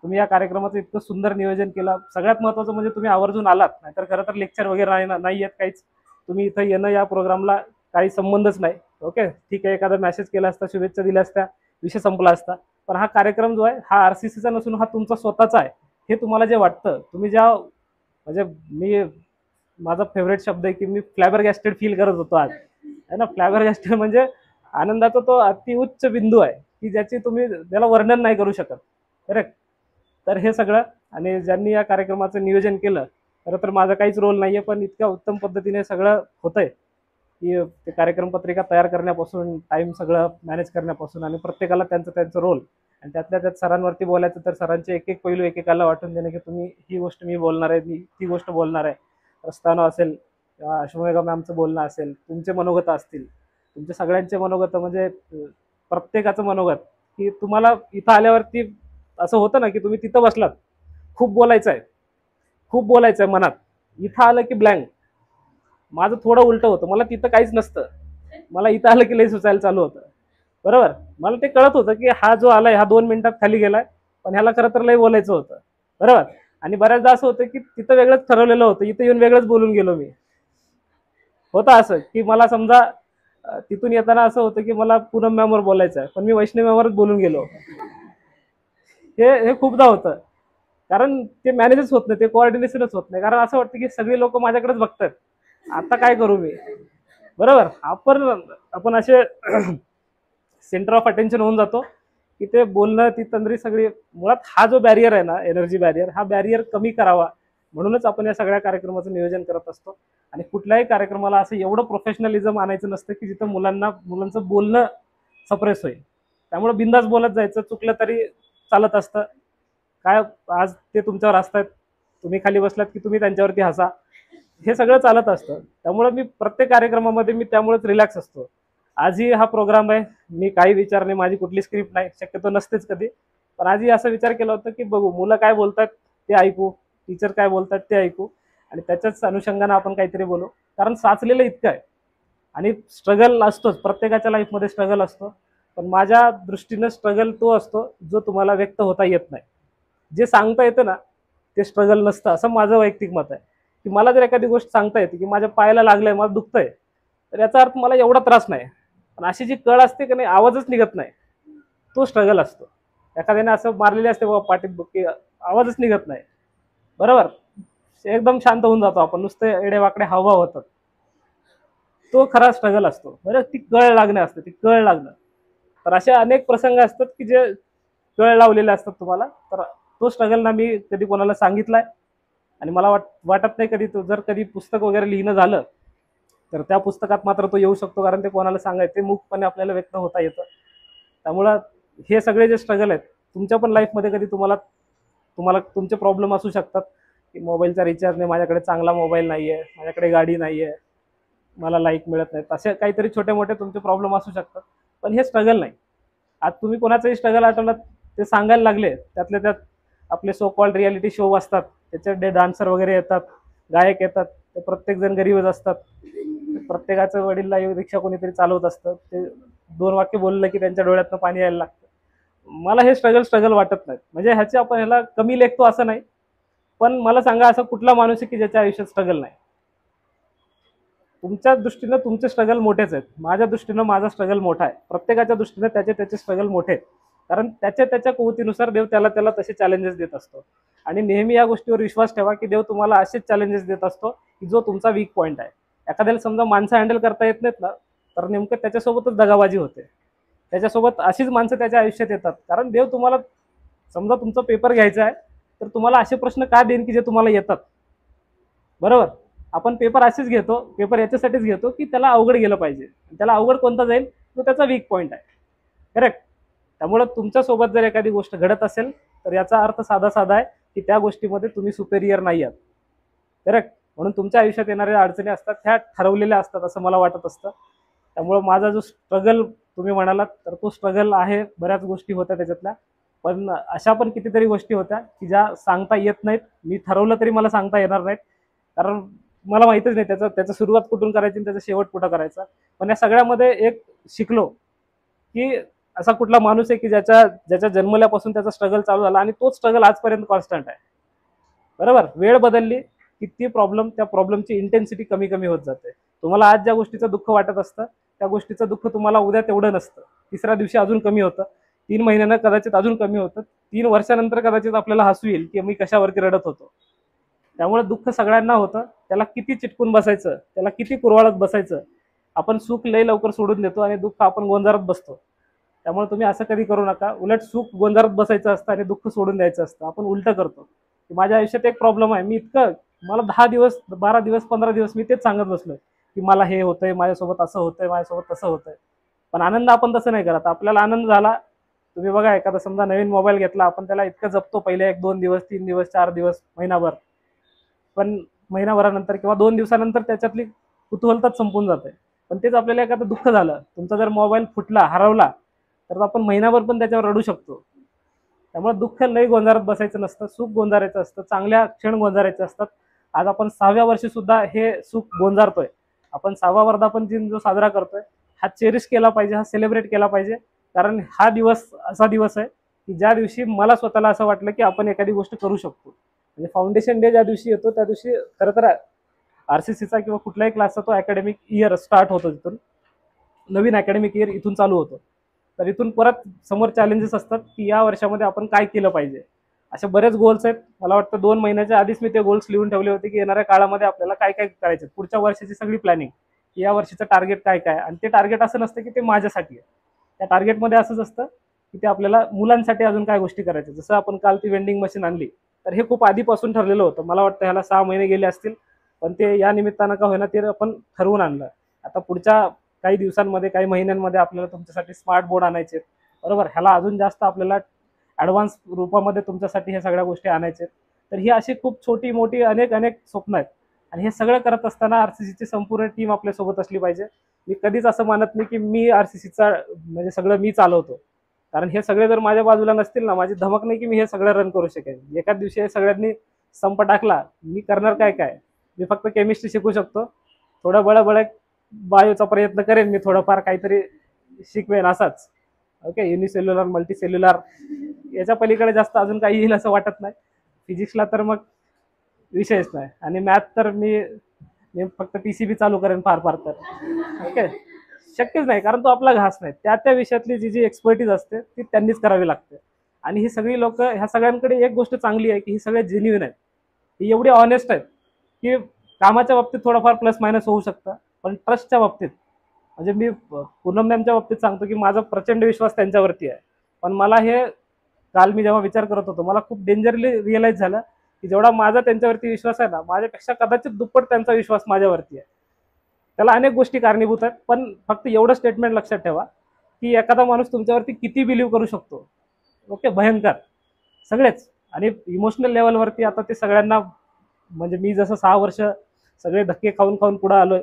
तुम्ही या कार्यक्रमाचं इतकं सुंदर नियोजन केलं. सगळ्यात महत्त्वाचं म्हणजे तुम्ही आवर्जून आलात, नाहीतर खरं तर लेक्चर वगैरे नाही आहेत काहीच. तुम्ही इथं येणं या प्रोग्रामला काही संबंधच नाही. ओके, ठीक आहे, एखादा मेसेज केला असता, शुभेच्छा दिल्या असत्या, विषय संपला असता. पण हा कार्यक्रम जो आहे हा आरसीसीचा नसून हा तुमचा स्वतःचा आहे. हे तुम्हाला जे वाटतं, तुम्ही ज्या, म्हणजे मी, माझा फेवरेट शब्द आहे की मी फ्लॅबरगॅस्टेड फील करत होतो आज, आहे ना. फ्लॅबरगॅस्टेड म्हणजे आनंदाचा तो अतिउच्च बिंदू आहे की ज्याची तुम्ही त्याला वर्णन नाही करू शकत. करेक्ट. तर हे सगळं, आणि ज्यांनी या कार्यक्रमाचं नियोजन केलं, खरं तर माझा काहीच रोल नाहीये, पण इतक्या उत्तम पद्धतीने सगळं होतंय की ते कार्यक्रम पत्रिका तयार करण्यापासून, टाइम सगळं मॅनेज करण्यापासून, आणि प्रत्येकाला त्यांचं रोल, आणि त्यातल्या त्यात सरांवरती बोलायचं तर सरांचे एक एक पैलू एकेकाला वाटून देणे की तुम्ही ही गोष्ट मी बोलणार आहे, मी ती गोष्ट बोलणार आहे. प्रस्थान असेल, अश्वमेघा मॅमचं बोलणं असेल, तुमचे मनोगत असतील, तुमचे सगळ्यांचे मनोगत, म्हणजे प्रत्येकाचं मनोगत, की तुम्हाला इथं आल्यावरती असं होतं ना की तुम्ही तिथं बसलात, खूप बोलायचं आहे, खूप बोलायचं आहे मनात, इथं आलं की ब्लँक. माझं थोडं उलटं होतं, मला तिथं काहीच नसतं, मला इथं आलं की लई सुचायला चालू होतं. बरोबर. मला ते कळत होतं की हा जो आलाय हा 2 मिनिटात खाली गेलाय, पण ह्याला खरं तर लई बोलायचं होतं. बरोबर. आणि बऱ्याचदा असं होतं की तिथं वेगळंच ठरवलेलं होतं, इथं येऊन वेगळंच बोलून गेलो मी. होतं असं की मला समजा तिथून येताना असं होतं की मला पूनम मॅमवर बोलायचं आहे, पण मी वैष्णवी मॅमवरच बोलून गेलो. हे हे खूपदा होतं. कारण ते मॅनेजच होत नाही, ते कोऑर्डिनेशनच होत नाही. कारण असं वाटतं की सगळे लोक माझ्याकडेच बघतात, आता काय करू मी. बरोबर. आपण असे सेंटर ऑफ अटेन्शन होऊन जातो की ते बोलणं, ती तंद्री सगळी, मुळात हा जो बॅरियर आहे ना, एनर्जी बॅरियर, हा बॅरियर कमी करावा म्हणूनच आपण या सगळ्या कार्यक्रमाचं नियोजन करत असतो. आणि कुठल्याही कार्यक्रमाला असं एवढं प्रोफेशनलिझम आणायचं नसतं की जिथं मुलांचं बोलणं सप्रेस होईल. त्यामुळे बिंदास बोलत जायचं, चुकलं तरी चालत असतं. काय, आज ते तुमच्यावर असतात, तुम्ही खाली बसलात की तुम्ही त्यांच्यावरती हसा, हे सगळं चालत असतं. त्यामुळे मी प्रत्येक कार्यक्रमामध्ये मी त्यामुळेच रिलॅक्स असतो. आजही हा प्रोग्राम आहे, मी काही विचार नाही, माझी कुठली स्क्रिप्ट नाही, शक्यतो नसतेच कधी, पण आजही असा विचार केला होता की बघू, मुलं काय बोलतात ते ऐकू, टीचर काय बोलतात ते ऐकू, आणि त्याच्याच अनुषंगानं आपण काहीतरी बोलू. कारण साचलेलं इतकं आहे, आणि स्ट्रगल असतोच, प्रत्येकाच्या लाईफमध्ये स्ट्रगल असतो. पण माझ्या दृष्टीनं स्ट्रगल तो असतो जो तुम्हाला व्यक्त होता येत नाही. जे सांगता येतं ना ते स्ट्रगल नसतं, असं माझं वैयक्तिक मत आहे. की मला जर एखादी गोष्ट सांगता येते की माझ्या पायाला लागलंय, मला दुखतंय, तर याचा अर्थ मला एवढा त्रास नाही. पण अशी जी कळ असते की नाही, आवाजच निघत नाही, तो स्ट्रगल असतो. एखाद्याने असं मारलेले असते बाबा पाठीत की आवाजच निघत नाही, बरोबर, एकदम शांत होऊन जातो आपण, नुसते एडेवाकडे हावभाव होतात. तो खरा स्ट्रगल असतो. बरं, ती कळ लागणे असते, ती कळ लागणं. तर असे अनेक प्रसंग असतात की जे कळ लावलेले असतात तुम्हाला. तर तो स्ट्रगल ना मी कधी कोणाला सांगितलाय, आणि मला वाटत नाही कधी तो जर कधी पुस्तक वगैरे लिहिणं झालं तर त्या पुस्तकात मात्र तो येऊ शकतो, कारण ते कोणाला सांगायचं ते मुखपणे आपल्याला व्यक्त होता येतं. त्यामुळं हे सगळे जे स्ट्रगल आहेत तुमच्या पण लाईफमध्ये कधी तुम्हाला तुम्हाला तुमचे प्रॉब्लेम असू शकतात की मोबाईलचा रिचार्ज नाही, माझ्याकडे चांगला मोबाईल नाही आहे, माझ्याकडे गाडी नाही आहे, मला लाईक मिळत नाही, असे काहीतरी छोटे मोठे तुमचे प्रॉब्लेम असू शकतात. पण हे स्ट्रगल नाही. आज तुम्ही कोणाचंही स्ट्रगल आठवलं ते सांगायला लागले, त्यातल्या त्यात आपले सो कॉल्ड रियालिटी शो असतात, त्याचे डान्सर वगैरे येतात, गायक येतात, ते प्रत्येकजण गरीबच असतात, प्रत्येकाचं वडीलला रिक्षा कोणीतरी चालवत असतं, ते दोन वाक्य बोललं की त्यांच्या डोळ्यातनं पाणी यायला लागतं. मला हे स्ट्रगल वाटत नाही. म्हणजे ह्याचे आपण ह्याला कमी लेखतो असं नाही, पण मला सांगा असं कुठला माणूस आहे की ज्याच्या आयुष्यात स्ट्रगल नाही? तुमच्या दृष्टीनं तुमचे स्ट्रगल मोठेच आहेत, माझ्या दृष्टीनं माझा स्ट्रगल मोठा आहे, प्रत्येकाच्या दृष्टीनं त्याचे स्ट्रगल मोठे आहेत. कारण त्याच्या कुवतीनुसार देव त्याला तसे चॅलेंजेस देत असतो. आणि नेहमी या गोष्टीवर विश्वास ठेवा की देव तुम्हाला असेच चॅलेंजेस देत असतो की जो तुमचा वीक पॉईंट आहे. एखाद्याला समजा माणसं हँडल करता येत नाहीत ना, तर नेमकं त्याच्यासोबतच दगाबाजी होते. त्याच्यासोबत अशीच माणसं त्याच्या आयुष्यात येतात, कारण देव तुम्हाला समजा तुमचा पेपर घ्यायचा आहे तर तुम्हाला असे प्रश्न का देईन की जे तुम्हाला येतात, बरोबर. आपण पेपर असेच घेतो, पेपर याच्यासाठीच घेतो की त्याला अवघड गेलं पाहिजे. त्याला अवघड कोणता जाईल, तो त्याचा वीक पॉईंट आहे, करेक्ट. त्यामुळे तुमच्यासोबत जर एखादी गोष्ट घडत असेल तर याचा अर्थ साधा आहे की त्या गोष्टीमध्ये तुम्ही सुपेरियर नाही आहात, करेक्ट. म्हणून तुमच्या आयुष्यात येणाऱ्या अडचणी असतात ह्या ठरवलेल्या असतात असं मला वाटत असतं. त्यामुळे माझा जो स्ट्रगल तुम्ही म्हणालात तर तो स्ट्रगल आहे, बऱ्याच गोष्टी होत्या त्याच्यातल्या, पण अशा पण कितीतरी गोष्टी होत्या की ज्या सांगता येत नाहीत. मी ठरवलं तरी मला सांगता येणार नाहीत, कारण मला माहितच नाही त्याचं सुरुवात कुठून करायची आणि त्याचा शेवट कुठं करायचा. पण या सगळ्यामध्ये एक शिकलो की असा कुठला माणूस आहे की ज्याच्या जन्मल्यापासून त्याचा स्ट्रगल चालू झाला आणि तोच स्ट्रगल आजपर्यंत कॉन्स्टंट आहे, बरोबर. वेळ बदलली किती प्रॉब्लेम, त्या प्रॉब्लेमची इंटेन्सिटी कमी कमी होत जाते. तुम्हाला आज ज्या गोष्टीचं दुःख वाटत असतं त्या गोष्टीचं दुःख तुम्हाला उद्या तेवढं नसतं, तिसऱ्या दिवशी अजून कमी होतं, 3 महिन्यानं कदाचित अजून कमी होतं, 3 वर्षानंतर कदाचित आपल्याला हसू येईल की मी कशावरती रडत होतो. त्यामुळे दुःख सगळ्यांना होतं, त्याला किती चिटकून बसायचं, त्याला किती कुरवाळत बसायचं. आपण सुख लय लवकर सोडून देतो आणि दुःख आपण गोंजारत बसतो. त्यामुळे तुम्ही असं कधी करू नका. उलट सुख गोंजारत बसायचं असतं आणि दुःख सोडून द्यायचं असतं. आपण उलटं करतो की माझ्या आयुष्यात एक प्रॉब्लेम आहे, मी इतकं मला 10 दिवस 12 दिवस 15 दिवस मी तेच सांगत बसलोय की मला हे होतंय, माझ्यासोबत असं होतंय, माझ्यासोबत तसं होतंय. पण आनंद आपण तसं नाही करत. आपल्याला आनंद झाला, तुम्ही बघा एखादा समजा नवीन मोबाईल घेतला, आपण त्याला इतकं जपतो पहिले 1-2 दिवस, 3 दिवस, 4 दिवस, महिनाभर, पण महिनाभरानंतर किंवा 2 दिवसानंतर त्याच्यातली कुतूहलताच संपून जाते. पण तेच आपल्याला एखादं दुःख झालं, तुमचा जर मोबाईल फुटला, हरवला, तर आपण महिनाभर पण त्याच्यावर रडू शकतो. त्यामुळे दुःख लई गोंजारत बसायचं नसतं, सुख गोंजारायचं असतं, चांगल्या क्षण गोंजारायचे असतात. आज आपण 6व्या वर्षी सुद्धा हे सुख गोंजारतोय. आपण 6वा वर्धापन दिन जो साजरा करतोय हा चेरिश केला पाहिजे, हा सेलिब्रेट केला पाहिजे. कारण हा दिवस असा दिवस आहे की ज्या दिवशी मला स्वतःला असं वाटलं की आपण एखादी गोष्ट करू शकतो. म्हणजे फाउंडेशन डे ज्या दिवशी येतो त्या दिवशी खरं तर RCCचा किंवा कुठल्याही क्लासचा तो अकॅडमिक इयर स्टार्ट होतो, तिथून नवीन अकॅडमिक इयर इथून चालू होतो. तर इथून परत समोर चॅलेंजेस असतात की या वर्षामध्ये आपण काय केलं पाहिजे. असे बरेच गोल्स आहेत. मला वाटतं 2 महिन्याच्या आधीच मी ते गोल्स लिहून ठेवले होते की येणाऱ्या काळामध्ये आपल्याला काय काय करायचे, पुढच्या वर्षाची सगळी प्लॅनिंग, या वर्षीचं टार्गेट काय काय. आणि ते टार्गेट असं नसतं की ते माझ्यासाठी आहे, त्या टार्गेटमध्ये असंच असतं की ते आपल्याला मुलांसाठी अजून काय गोष्टी करायच्या. जसं आपण काल ती वेंडिंग मशीन आणली, तर हे खूप आधीपासून ठरलेलं होतं. मला वाटतं ह्याला 6 महिने गेले असतील, पण ते या निमित्तानं का होईना ते आपण ठरवून आणलं. आता पुढच्या काही दिवसांमध्ये, काही महिन्यांमध्ये आपल्याला तुमच्यासाठी स्मार्ट बोर्ड आणायचे, बरोबर. ह्याला अजून जास्त आपल्याला ॲडव्हान्स रूपामध्ये तुमच्यासाठी हे सगळ्या गोष्टी आणायचे. तर ही अशी खूप छोटी मोठी अनेक स्वप्न आहेत. आणि हे सगळं करत असताना RCCची संपूर्ण टीम आपल्यासोबत असली पाहिजे. मी कधीच असं मानत नाही की मी RCCचा म्हणजे सगळं मी चालवतो, कारण हे सगळे जर माझ्या बाजूला नसतील ना, माझी धमक नाही की मी हे सगळं रन करू शकेन. एकाच दिवशी हे सगळ्यांनी संप टाकला, मी करणार काय. मी फक्त केमिस्ट्री शिकू शकतो, थोडं बळबळ बायोचा प्रयत्न करेन, मी थोडंफार काहीतरी शिकवेन असाच. ओके, युनिसेल्युलर मल्टीसेल्युलर याच्या पलीकडे जास्त अजून काही येईल असं वाटत नाही. फिजिक्सला तर मग विषयच नाही, आणि मॅथ तर मी फक्त PCB चालू करेन फार तर. ओके, शक्यच नाही, कारण तो आपला घास नाही. त्या विषयातली जी एक्सपर्टीज असते ती त्यांनीच करावी लागते. आणि ही सगळी लोक, ह्या सगळ्यांकडे एक गोष्ट चांगली आहे की ही सगळे जेन्युइन आहेत, ही एवढी ऑनेस्ट आहेत की कामाच्या बाबतीत थोडंफार प्लस मायनस होऊ शकतं, पण ट्रस्टच्या बाबतीत म्हणजे मी पूनम मॅमच्या बाबतीत सांगतो की माझा प्रचंड विश्वास त्यांच्यावरती आहे. पण मला हे काल मी जेव्हा विचार करत होतो मला खूप डेंजरली रिअलाइज झालं की जेवढा माझा त्यांच्यावरती विश्वास आहे ना, माझ्यापेक्षा कदाचित दुप्पट त्यांचा विश्वास माझ्यावरती आहे. त्याला अनेक गोष्टी कारणीभूत आहेत, पण फक्त एवढं स्टेटमेंट लक्षात ठेवा की एखादा माणूस तुमच्यावरती किती बिलीव्ह करू शकतो. ओके, भयंकर सगळेच. आणि इमोशनल लेवलवरती आता ते सगळ्यांना, म्हणजे मी जसं 6 वर्ष सगळे धक्के खाऊन खाऊन पुढे आलोय,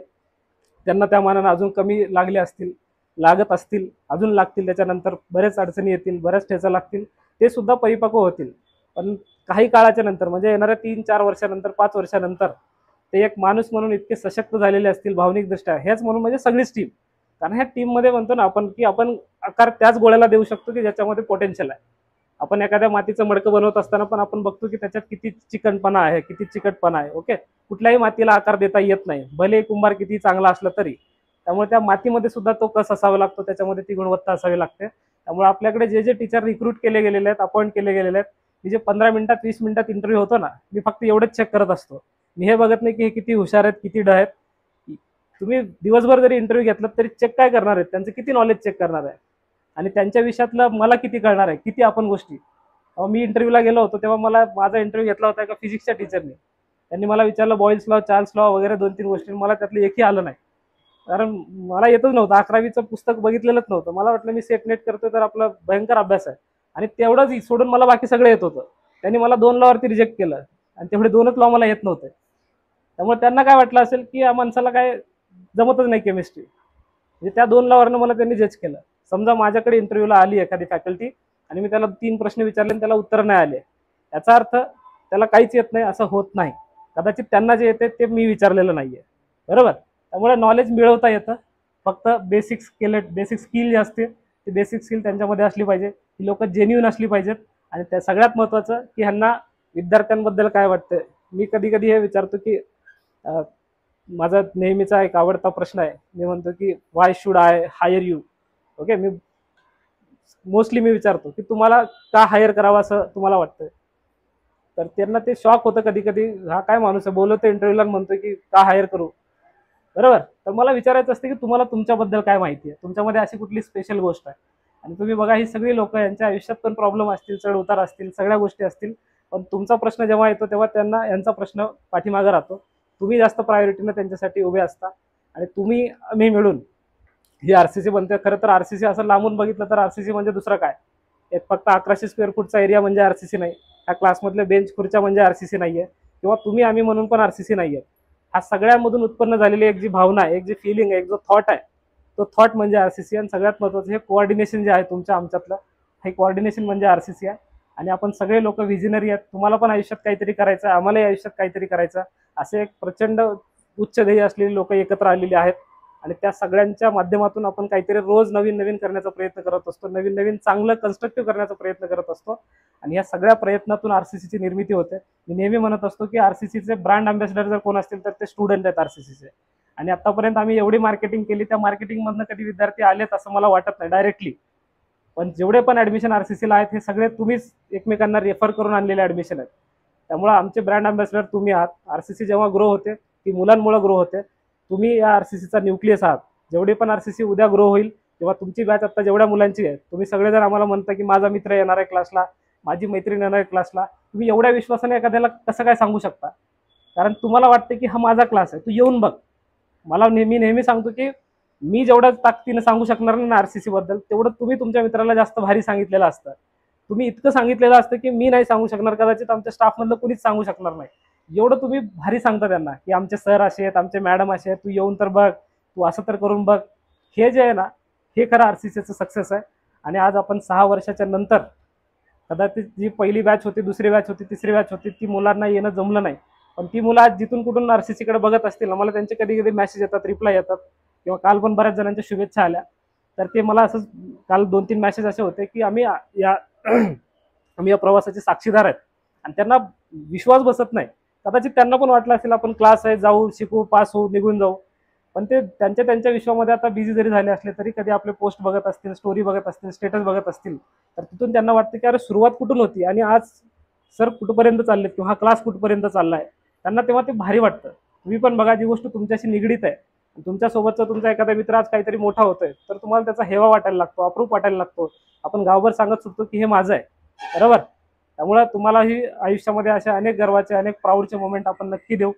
त्यांना त्या मानानं अजून कमी लागले असतील, लागत असतील, अजून लागतील, त्याच्यानंतर बरेच अडचणी येतील, बऱ्याच ठेचा लागतील, ते सुद्धा परिपक्व होतील. पण काही काळाच्या नंतर म्हणजे येणाऱ्या 3-4 वर्षानंतर, 5 वर्षानंतर ते एक माणूस म्हणून इतके सशक्त झालेले असतील भावनिकदृष्ट्या, हेच म्हणून म्हणजे सगळीच टीम. कारण ह्या टीममध्ये म्हणतो ना आपण की आपण आकार त्याच गोळ्याला देऊ शकतो की ज्याच्यामध्ये पोटेन्शियल आहे. आपण एखाद्या मातीचं मडकं बनवत असताना पण आपण बघतो की त्याच्यात किती चिकणपणा आहे, किती चिकटपणा आहे. ओके, कुठल्याही मातीला आकार देता येत नाही, भले कुंभार किती चांगला असला तरी. त्यामुळे त्या मातीमध्ये सुद्धा तो कस असावा लागतो, त्याच्यामध्ये ती गुणवत्ता असावी लागते. त्यामुळे आपल्याकडे जे जे टीचर रिक्रूट केले गेलेले आहेत, अपॉइंट केले गेलेले आहेत, मी जे 15 मिनिटात 20 मिनिटात इंटरव्ह्यू होतो ना, मी फक्त एवढंच चेक करत असतो. मी हे बघत नाही की हे किती हुशार आहेत, किती ड आहेत. तुम्ही दिवसभर जरी इंटरव्ह्यू घेतला तरी चेक काय करणार आहेत, त्यांचं किती नॉलेज चेक करणार आहे आणि त्यांच्या विषयातलं मला किती कळणार आहे, किती आपण गोष्टी. मी इंटरव्ह्यूला गेलो होतो तेव्हा मला माझा इंटरव्ह्यू घेतला होता एका फिजिक्सच्या टीचरने. त्यांनी मला विचारलं बॉईल्स लॉ, चार्ल्स लॉ वगैरे 2-3 गोष्टी, मला त्यातलं एकही आलं नाही. कारण मला येतच नव्हतं, 11वीचं पुस्तक बघितलेलंच नव्हतं. मला वाटलं मी सेट नेट करतोय तर आपला भयंकर अभ्यास आहे, आणि तेवढंच सोडून मला बाकी सगळं येत होतं. त्यांनी मला 2 लॉवरती रिजेक्ट केलं आणि तेवढे 2च लॉ मला येत नव्हते. त्यामुळे त्यांना काय वाटलं असेल की या माणसाला काय जमतच नाही केमिस्ट्री, म्हणजे त्या 2 लॉवरनं मला त्यांनी जज केलं. समजा माझ्याकडे इंटरव्ह्यूला आली एखादी फॅकल्टी आणि मी त्याला 3 प्रश्न विचारले आणि त्याला उत्तर नाही आले, याचा अर्थ त्याला काहीच येत नाही असं होत नाही. कदाचित त्यांना जे येते ते मी विचारलेलं नाहीये, बरोबर. त्यामुळे नॉलेज मिळवता येतं, फक्त बेसिक स्किल जे असते ती बेसिक स्किल त्यांच्यामध्ये असली पाहिजे. ही लोक जेन्युइन असली पाहिजेत. आणि त्या सगळ्यात महत्त्वाचं की ह्यांना विद्यार्थ्यांबद्दल काय वाटतं. मी कधी कधी हे विचारतो की माझा नेहमीचा एक आवडता प्रश्न आहे, मी म्हणतो की why should I hire you. Okay, मी मोस्टली विचारतो की तुम्हाला का हायर करावं असं तुम्हाला वाटतं. तर त्यांना ते शॉक होतं कधी कधी, हा काय माणूस आहे, बोलवतो इंटरव्ह्यूला म्हणतो की का हायर करू, बरोबर. तर मला विचारायचं असतं की तुम्हाला तुमच्याबद्दल काय माहिती आहे, तुमच्यामध्ये अशी कुठली स्पेशल गोष्ट आहे. आणि तुम्ही बघा ही सगळी लोक, यांच्या आयुष्यात पण प्रॉब्लेम असतील, चढ उतार असतील, सगळ्या गोष्टी असतील, पण तुमचा प्रश्न जेव्हा येतो तेव्हा त्यांना यांचा प्रश्न पाठीमागे राहतो. तुम्ही जास्त प्रायोरिटीनं त्यांच्यासाठी उभे असता आणि तुम्ही आम्ही मिळून ही आरसीसी बनते. खरं तर आरसीसी असं लांबून बघितलं तर आरसीसी म्हणजे दुसरं काय, एक फक्त 1100 स्क्वेअर फूटचा एरिया म्हणजे आरसीसी नाही, ह्या क्लासमधले बेंच खुर्च्या म्हणजे आरसीसी नाहीये, किंवा तुम्ही आम्ही म्हणून पण आरसीसी नाहीये. हा सगळ्यामधून उत्पन्न झालेली एक जी भावना आहे, एक जी फिलिंग आहे, एक जो थॉट आहे, तो थॉट म्हणजे आरसीसी. आणि सगळ्यात महत्त्वाचं हे कोऑर्डिनेशन जे आहे तुमच्या आमच्यातलं, हे कोऑर्डिनेशन म्हणजे आरसीसी आहे. आणि आपण सगळे लोक व्हिजनरी आहेत, तुम्हाला पण आयुष्यात काहीतरी करायचं, आम्हालाही आयुष्यात काहीतरी करायचं, असे एक प्रचंड उच्च ध्येय असलेली लोक एकत्र आलेली आहेत. आणि त्या सगळ्यांच्या माध्यमातून आपण काहीतरी रोज नवीन नवीन करण्याचा प्रयत्न करत असतो, नवीन नवीन चांगलं कन्स्ट्रक्टिव्ह करण्याचा प्रयत्न करत असतो. आणि या सगळ्या प्रयत्नातून आरसीसीची निर्मिती होते. मी नेहमी म्हणत असतो की आरसीसीचे ब्रँड अँबॅसेडर जर कोण असतील तर ते स्टुडंट आहेत आरसीसीचे. आणि आतापर्यंत आम्ही एवढी मार्केटिंग केली, त्या मार्केटिंगमधनं कधी विद्यार्थी आलेत असं मला वाटत नाही डायरेक्टली. पण जेवढे पण ऍडमिशन आरसीसीला आहेत हे सगळे तुम्हीच एकमेकांना रेफर करून आणलेले ऍडमिशन आहेत. त्यामुळे आमचे ब्रँड अँबॅसेडर तुम्ही आहात. आरसीसी जेव्हा ग्रो होते ती मुलांमुळे ग्रो होते. तुम्ही या आरसीसीचा न्यूक्लियस आहात. जेवढी पण आरसीसी उद्या ग्रो होईल तेव्हा तुमची बॅच आता जेवढ्या मुलांची आहे, तुम्ही सगळेजण आम्हाला म्हणता की माझा मित्र येणार आहे क्लासला, माझी मैत्रीण येणार आहे क्लासला, तुम्ही एवढ्या विश्वासाने एखाद्याला कसं काय सांगू शकता. कारण तुम्हाला वाटतं की हा माझा क्लास आहे, तू येऊन बघ. मला नेहमी सांगतो की मी जेवढ्या ताकदीनं सांगू शकणार नाही ना आरसीसी बद्दल, तेवढं तुम्ही तुमच्या मित्राला जास्त भारी सांगितलेलं असतं. तुम्ही इतकं सांगितलेलं असतं की मी नाही सांगू शकणार, कदाचित आमच्या स्टाफमधलं कुणीच सांगू शकणार नाही. एवढं तुम्ही भारी सांगता त्यांना की आमचे सर असे आहेत, आमचे मॅडम असे आहेत, तू येऊन तर बघ, तू असं तर करून बघ. हे जे आहे ना, हे खरं आरसीसीचं सक्सेस आहे. आणि आज आपण 6 वर्षाच्या नंतर, कदाचित जी पहिली बॅच होती, दुसरी बॅच होती, तिसरी बॅच होती, ती मुलांना येणं जमलं नाही, पण ती मुलं आज जिथून कुठून आरसीसीकडे बघत असतील, मला त्यांचे कधी कधी मेसेज येतात, रिप्लाय येतात, किंवा काल पण बऱ्याच जणांच्या शुभेच्छा आल्या. तर ते मला असंच काल 2-3 मेसेज असे होते की आम्ही या प्रवासाचे साक्षीदार आहेत. आणि त्यांना विश्वास बसत नाही. कदाचित त्यांना पण वाटलं असेल आपण क्लास आहे, जाऊ, शिकू, पास होऊ, निघून जाऊ. पण ते त्यांच्या त्यांच्या विश्वामध्ये आता बिझी जरी झाले असले तरी कधी आपले पोस्ट बघत असतील, स्टोरी बघत असतील, स्टेटस बघत असतील, तर तिथून त्यांना वाटतं की अरे सुरुवात कुठून होती आणि आज सर कुठपर्यंत चाललेत किंवा हा क्लास कुठपर्यंत चाललाय. त्यांना तेव्हा ते भारी वाटतं. तुम्ही पण बघा, जी गोष्ट तुमच्याशी निगडीत आहे, तुमच्यासोबतचा तुमचा एखादा मित्र आज काहीतरी मोठा होतोय, तर तुम्हाला त्याचा हेवा वाटायला लागतो, अप्रूप वाटायला लागतो. आपण गावभर सांगत सुटतो की हे माझं आहे, बरोबर. त्यामुळे तुम्हालाही आयुष्यामध्ये अशा अनेक गर्वाचे, अनेक प्राऊडचे मोमेंट आपण नक्की देऊ.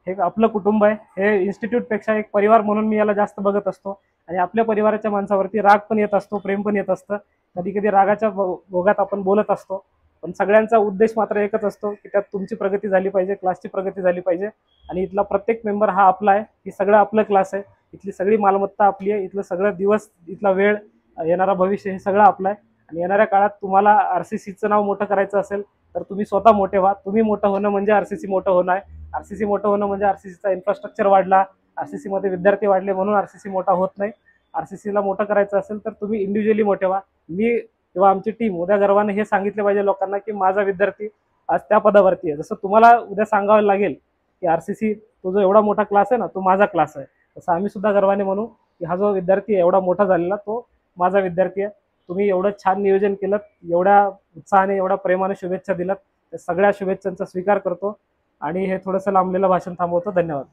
हे आपलं कुटुंब आहे, हे इन्स्टिट्यूटपेक्षा एक परिवार म्हणून मी याला जास्त बघत असतो. आणि आपल्या परिवाराच्या माणसावरती राग पण येत असतो, प्रेम पण येत असतं. कधी कधी रागाच्या भोगात आपण बोलत असतो, पण सगळ्यांचा उद्देश मात्र एकच असतो की त्यात तुमची प्रगती झाली पाहिजे, क्लासची प्रगती झाली पाहिजे. आणि इथला प्रत्येक मेंबर हा आपला आहे, ही सगळं आपलं क्लास आहे, इथली सगळी मालमत्ता आपली आहे, इथलं सगळं दिवस, इथला वेळ, येणारा भविष्य हे सगळं आपलं आहे. आणि येणाऱ्या काळात तुम्हाला आरसीसीचं नाव मोठं करायचं असेल तर तुम्ही स्वतः मोठे व्हा. तुम्ही मोठं होणं म्हणजे आरसीसी मोठं होणं आहे. आरसीसी मोठं होणं म्हणजे आरसीसीचा इन्फ्रास्ट्रक्चर वाढला, आरसीसी मध्ये विद्यार्थी वाढले म्हणून आरसीसी मोठा होत नाही. आरसीसीला मोठं करायचं असेल तर तुम्ही इंडिव्हिज्युअली मोठे व्हा. मी किंवा आमची टीम उद्या गर्वाने हे सांगितले पाहिजे लोकांना की माझा विद्यार्थी आज त्या पदावरती आहे. जसं तुम्हाला उद्या सांगावं लागेल की आरसीसी तो जो एवढा मोठा क्लास आहे ना, तो माझा क्लास आहे, तसं आम्ही सुद्धा गर्वाने म्हणू की हा जो विद्यार्थी आहे एवढा मोठा झालेला, तो माझा विद्यार्थी आहे. तुम्ही एवढं छान नियोजन केलं, एवढ्या उत्साहाने, एवढ्या प्रेमाने शुभेच्छा दिलात, त्या सगळ्या शुभेच्छांचा स्वीकार करतो आणि हे थोडंसं लांबलेलं भाषण थांबवतो. धन्यवाद.